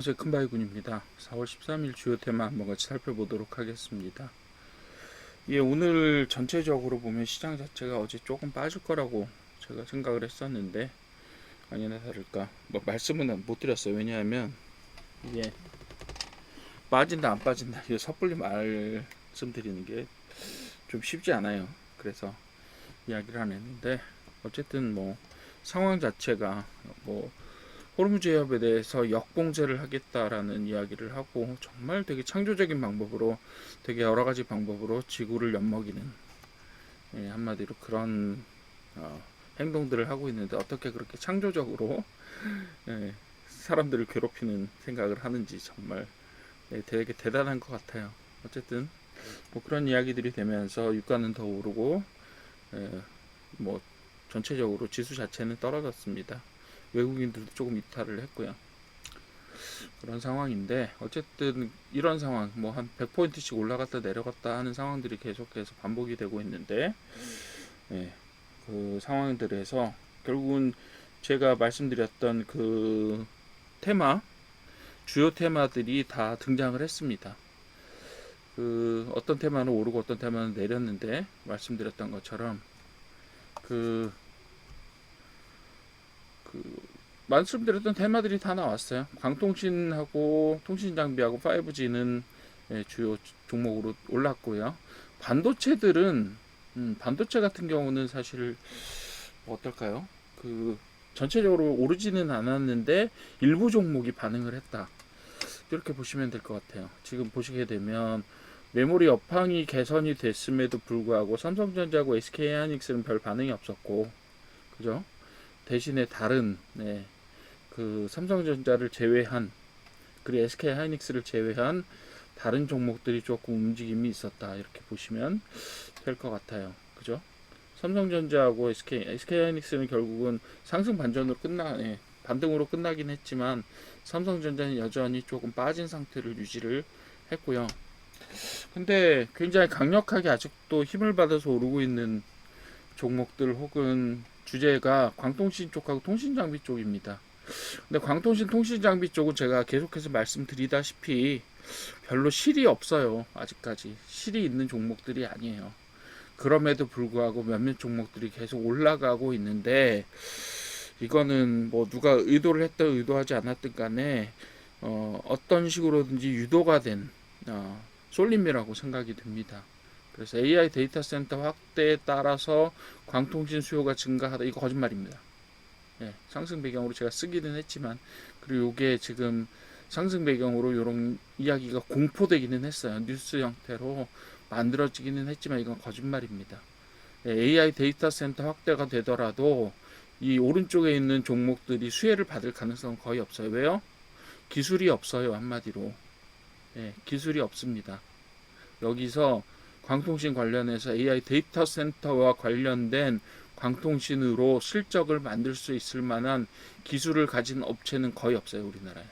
안녕하세요. 큰바위군입니다. 4월 13일 주요 테마 한번 같이 살펴보도록 하겠습니다. 예, 오늘 전체적으로 보면 시장 자체가 어제 조금 빠질 거라고 제가 생각을 했었는데 아니나 다를까 뭐 말씀은 못 드렸어요. 왜냐하면 이게 빠진다 안 빠진다 이 섣불리 말씀드리는 게 좀 쉽지 않아요. 그래서 이야기를 안 했는데 어쨌든 뭐 상황 자체가 뭐 호르무즈해협에 대해서 역봉쇄를 하겠다라는 이야기를 하고 정말 되게 창조적인 방법으로 되게 여러 가지 방법으로 지구를 엿먹이는 한마디로 그런 행동들을 하고 있는데 어떻게 그렇게 창조적으로 사람들을 괴롭히는 생각을 하는지 정말 되게 대단한 것 같아요. 어쨌든 뭐 그런 이야기들이 되면서 유가는 더 오르고 뭐 전체적으로 지수 자체는 떨어졌습니다. 외국인들도 조금 이탈을 했고요. 그런 상황인데 어쨌든 이런 상황 뭐 한 100포인트씩 올라갔다 내려갔다 하는 상황들이 계속해서 반복이 되고 있는데 그 상황들에서 결국은 제가 말씀드렸던 그 테마 주요 테마들이 다 등장을 했습니다. 그 어떤 테마는 오르고 어떤 테마는 내렸는데 말씀드렸던 것처럼 그 말씀드렸던 테마들이 다 나왔어요. 광통신하고 통신장비하고 5G는 주요 종목으로 올랐고요. 반도체들은 반도체 같은 경우는 사실 어떨까요? 그 전체적으로 오르지는 않았는데 일부 종목이 반응을 했다. 이렇게 보시면 될 것 같아요. 지금 보시게 되면 메모리 업황이 개선이 됐음에도 불구하고 삼성전자하고 SK하이닉스는 별 반응이 없었고, 그죠? 대신에 다른 그 삼성전자를 제외한 그리고 SK하이닉스를 제외한 다른 종목들이 조금 움직임이 있었다 이렇게 보시면 될 것 같아요. 그죠? 삼성전자하고 SK하이닉스는 결국은 상승 반전으로 반등으로 끝나긴 했지만 삼성전자는 여전히 조금 빠진 상태를 유지를 했고요. 근데 굉장히 강력하게 아직도 힘을 받아서 오르고 있는 종목들 혹은 주제가 광통신 쪽하고 통신장비 쪽입니다. 근데 광통신 통신장비 쪽은 제가 계속해서 말씀드리다시피 별로 실이 없어요. 아직까지 실이 있는 종목들이 아니에요. 그럼에도 불구하고 몇몇 종목들이 계속 올라가고 있는데 이거는 뭐 누가 의도를 했든 의도하지 않았든 간에 어떤 식으로든지 유도가 된 쏠림이라고 생각이 듭니다. 그래서 AI 데이터 센터 확대에 따라서 광통신 수요가 증가하다 이거 거짓말입니다. 상승 배경으로 제가 쓰기는 했지만 그리고 이게 지금 상승 배경으로 이런 이야기가 공포되기는 했어요. 뉴스 형태로 만들어지기는 했지만 이건 거짓말입니다. AI 데이터 센터 확대가 되더라도 이 오른쪽에 있는 종목들이 수혜를 받을 가능성은 거의 없어요. 왜요? 기술이 없어요. 한마디로. 기술이 없습니다. 여기서 광통신 관련해서 AI 데이터 센터와 관련된 광통신으로 실적을 만들 수 있을 만한 기술을 가진 업체는 거의 없어요. 우리나라에.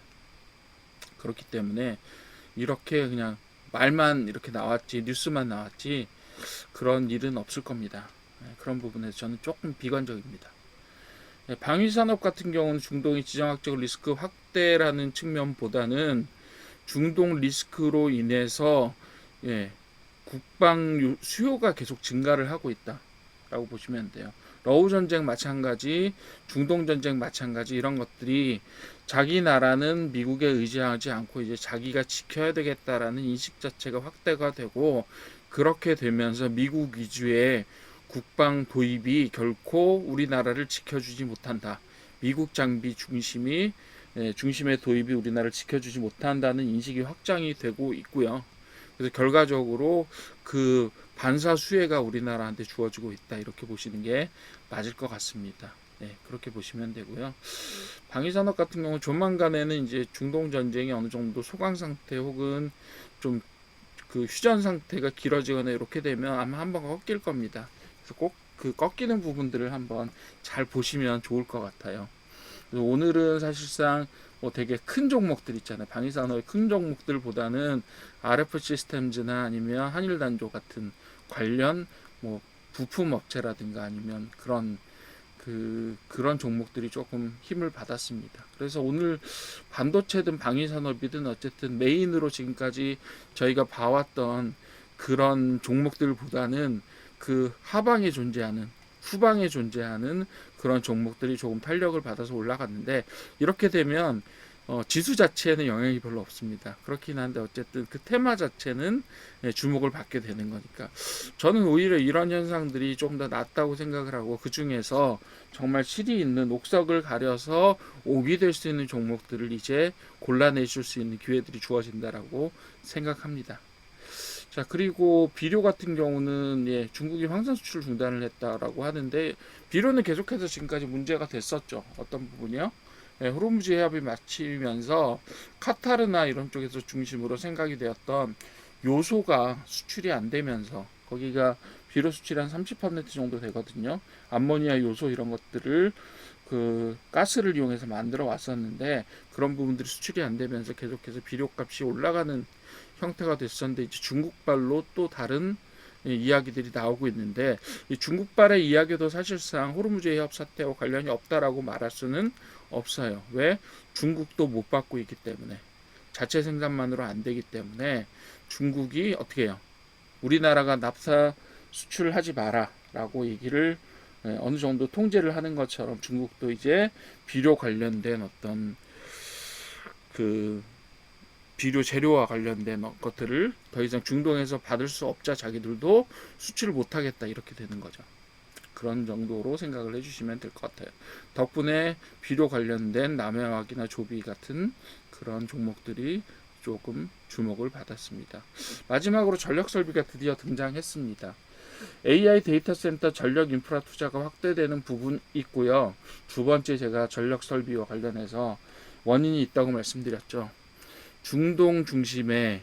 그렇기 때문에 이렇게 그냥 말만 이렇게 나왔지 뉴스만 나왔지 그런 일은 없을 겁니다. 그런 부분에서 저는 조금 비관적입니다. 방위산업 같은 경우는 중동의 지정학적 리스크 확대라는 측면보다는 중동 리스크로 인해서 국방 수요가 계속 증가를 하고 있다라고 보시면 돼요. 러우 전쟁 마찬가지, 중동 전쟁 마찬가지 이런 것들이 자기 나라는 미국에 의지하지 않고 이제 자기가 지켜야 되겠다라는 인식 자체가 확대가 되고 그렇게 되면서 미국 위주의 국방 도입이 결코 우리나라를 지켜주지 못한다. 미국 장비 중심의 도입이 우리나라를 지켜주지 못한다는 인식이 확장이 되고 있고요. 그래서 결과적으로 그 반사 수혜가 우리나라한테 주어지고 있다 이렇게 보시는 게 맞을 것 같습니다. 그렇게 보시면 되고요. 방위산업 같은 경우 조만간에는 이제 중동 전쟁이 어느 정도 소강 상태 혹은 좀 그 휴전 상태가 길어지거나 이렇게 되면 아마 한번 꺾일 겁니다. 그래서 꼭 그 꺾이는 부분들을 한번 잘 보시면 좋을 것 같아요. 오늘은 사실상 뭐 되게 큰 종목들 있잖아요. 방위산업의 큰 종목들보다는 RF 시스템즈나 아니면 한일단조 같은 관련 뭐 부품 업체라든가 아니면 그런 그 그런 종목들이 조금 힘을 받았습니다. 그래서 오늘 반도체든 방위산업이든 어쨌든 메인으로 지금까지 저희가 봐왔던 그런 종목들보다는 그 하방에 존재하는 후방에 존재하는 그런 종목들이 조금 탄력을 받아서 올라갔는데, 이렇게 되면 지수 자체에는 영향이 별로 없습니다. 그렇긴 한데 어쨌든 그 테마 자체는 주목을 받게 되는 거니까 저는 오히려 이런 현상들이 좀 더 낫다고 생각을 하고, 그 중에서 정말 실이 있는 옥석을 가려서 옥이 될 수 있는 종목들을 이제 골라내줄 수 있는 기회들이 주어진다라고 생각합니다. 자, 그리고 비료 같은 경우는 중국이 황산 수출 중단을 했다라고 하는데, 비료는 계속해서 지금까지 문제가 됐었죠. 어떤 부분이요? 호르무즈 해협이 마치면서 카타르나 이런 쪽에서 중심으로 생각이 되었던 요소가 수출이 안 되면서, 거기가 비료 수출이 한 30% 정도 되거든요. 암모니아 요소 이런 것들을 그 가스를 이용해서 만들어 왔었는데, 그런 부분들이 수출이 안 되면서 계속해서 비료값이 올라가는 형태가 됐었는데, 이제 중국발로 또 다른 이야기들이 나오고 있는데, 이 중국발의 이야기도 사실상 호르무즈 해협 사태와 관련이 없다라고 말할 수는 없어요. 왜? 중국도 못 받고 있기 때문에, 자체 생산만으로 안 되기 때문에 중국이 어떻게 해요? 우리나라가 납사 수출하지 마라 라고 얘기를 어느 정도 통제를 하는 것처럼, 중국도 이제 비료 관련된 어떤 그 비료 재료와 관련된 것들을 더 이상 중동에서 받을 수 없자 자기들도 수출을 못하겠다, 이렇게 되는 거죠. 그런 정도로 생각을 해주시면 될 것 같아요. 덕분에 비료 관련된 남해와기나 조비 같은 그런 종목들이 조금 주목을 받았습니다. 마지막으로 전력설비가 드디어 등장했습니다. AI 데이터 센터 전력 인프라 투자가 확대되는 부분 있고요. 두 번째, 제가 전력 설비와 관련해서 원인이 있다고 말씀드렸죠. 중동 중심의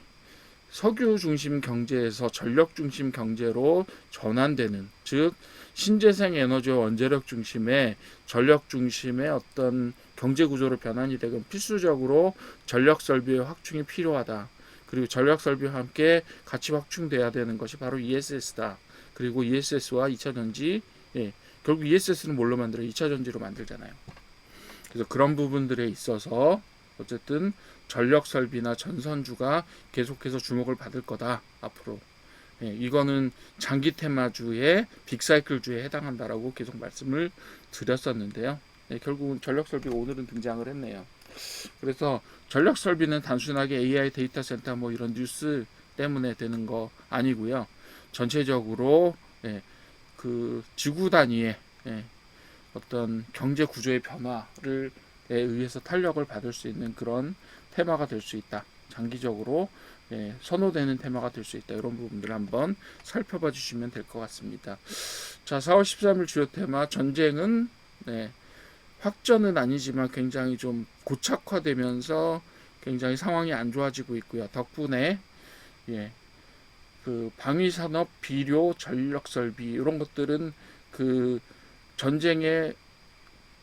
석유 중심 경제에서 전력 중심 경제로 전환되는, 즉 신재생 에너지와 원자력 중심의 전력 중심의 어떤 경제 구조로 변환이 되건 필수적으로 전력 설비의 확충이 필요하다. 그리고 전력 설비와 함께 같이 확충돼야 되는 것이 바로 ESS다. 그리고 ESS와 2차 전지, 결국 ESS는 뭘로 만들어요? 2차 전지로 만들잖아요. 그래서 그런 부분들에 있어서 어쨌든 전력 설비나 전선주가 계속해서 주목을 받을 거다 앞으로. 이거는 장기 테마주의 빅사이클주에 해당한다라고 계속 말씀을 드렸었는데요. 결국은 전력 설비가 오늘은 등장을 했네요. 그래서 전력 설비는 단순하게 AI 데이터 센터 뭐 이런 뉴스 때문에 되는 거 아니고요. 전체적으로 그 지구 단위의 어떤 경제 구조의 변화를 의해서 탄력을 받을 수 있는 그런 테마가 될 수 있다. 장기적으로 선호되는 테마가 될 수 있다. 이런 부분들을 한번 살펴봐 주시면 될 것 같습니다. 자, 4월 13일 주요 테마, 전쟁은 확전은 아니지만 굉장히 좀 고착화되면서 굉장히 상황이 안 좋아지고 있고요. 덕분에 그 방위산업, 비료, 전력설비 이런 것들은 그 전쟁의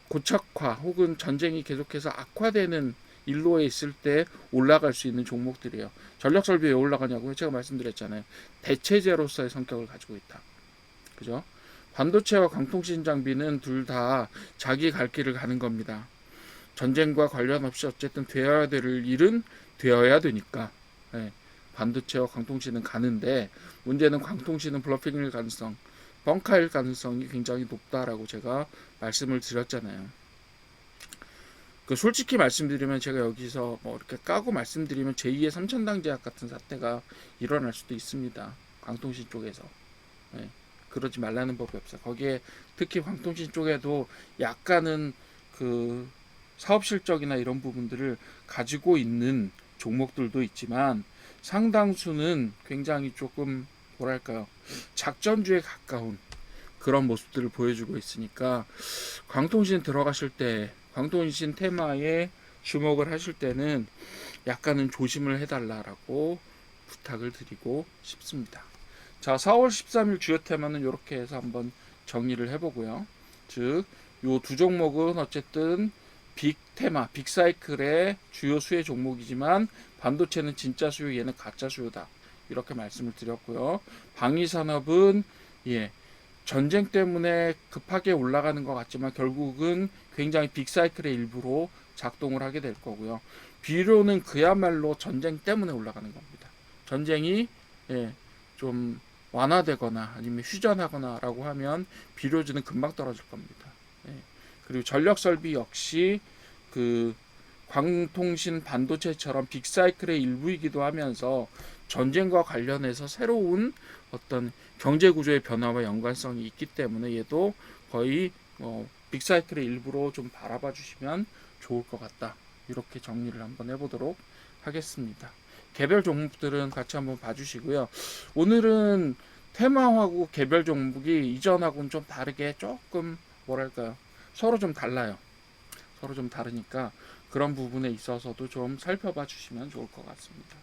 고착화 혹은 전쟁이 계속해서 악화되는 일로에 있을 때 올라갈 수 있는 종목들이에요. 전력설비 왜 올라가냐고요? 제가 말씀드렸잖아요. 대체제로서의 성격을 가지고 있다. 그죠? 반도체와 광통신 장비는 둘 다 자기 갈 길을 가는 겁니다. 전쟁과 관련 없이 어쨌든 되어야 될 일은 되어야 되니까 반도체와 광통신은 가는데, 문제는 광통신은 블러핑일 가능성, 벙카일 가능성이 굉장히 높다라고 제가 말씀을 드렸잖아요. 솔직히 말씀드리면, 제가 여기서 뭐 이렇게 까고 말씀드리면 제2의 삼천당제약 같은 사태가 일어날 수도 있습니다. 광통신 쪽에서. 그러지 말라는 법이 없어요. 거기에 특히 광통신 쪽에도 약간은 그 사업 실적이나 이런 부분들을 가지고 있는 종목들도 있지만, 상당수는 굉장히 조금 뭐랄까요, 작전주에 가까운 그런 모습들을 보여주고 있으니까, 광통신 들어가실 때, 광통신 테마에 주목을 하실 때는 약간은 조심을 해달라고 부탁을 드리고 싶습니다. 자, 4월 13일 주요 테마는 이렇게 해서 한번 정리를 해보고요. 즉, 요 두 종목은 어쨌든 빅 테마, 빅 사이클의 주요 수혜 종목이지만, 반도체는 진짜 수요, 얘는 가짜 수요다. 이렇게 말씀을 드렸고요. 방위산업은 전쟁 때문에 급하게 올라가는 것 같지만 결국은 굉장히 빅사이클의 일부로 작동을 하게 될 거고요. 비료는 그야말로 전쟁 때문에 올라가는 겁니다. 전쟁이 예, 좀 완화되거나 아니면 휴전하거나라고 하면 비료주는 금방 떨어질 겁니다. 예. 그리고 전력 설비 역시 그 광통신 반도체처럼 빅사이클의 일부이기도 하면서 전쟁과 관련해서 새로운 어떤 경제 구조의 변화와 연관성이 있기 때문에 얘도 거의 빅사이클의 일부로 좀 바라봐 주시면 좋을 것 같다. 이렇게 정리를 한번 해보도록 하겠습니다. 개별 종목들은 같이 한번 봐주시고요. 오늘은 테마하고 개별 종목이 이전하고는 좀 다르게 조금 뭐랄까요, 서로 좀 달라요. 서로 좀 다르니까 그런 부분에 있어서도 좀 살펴봐 주시면 좋을 것 같습니다.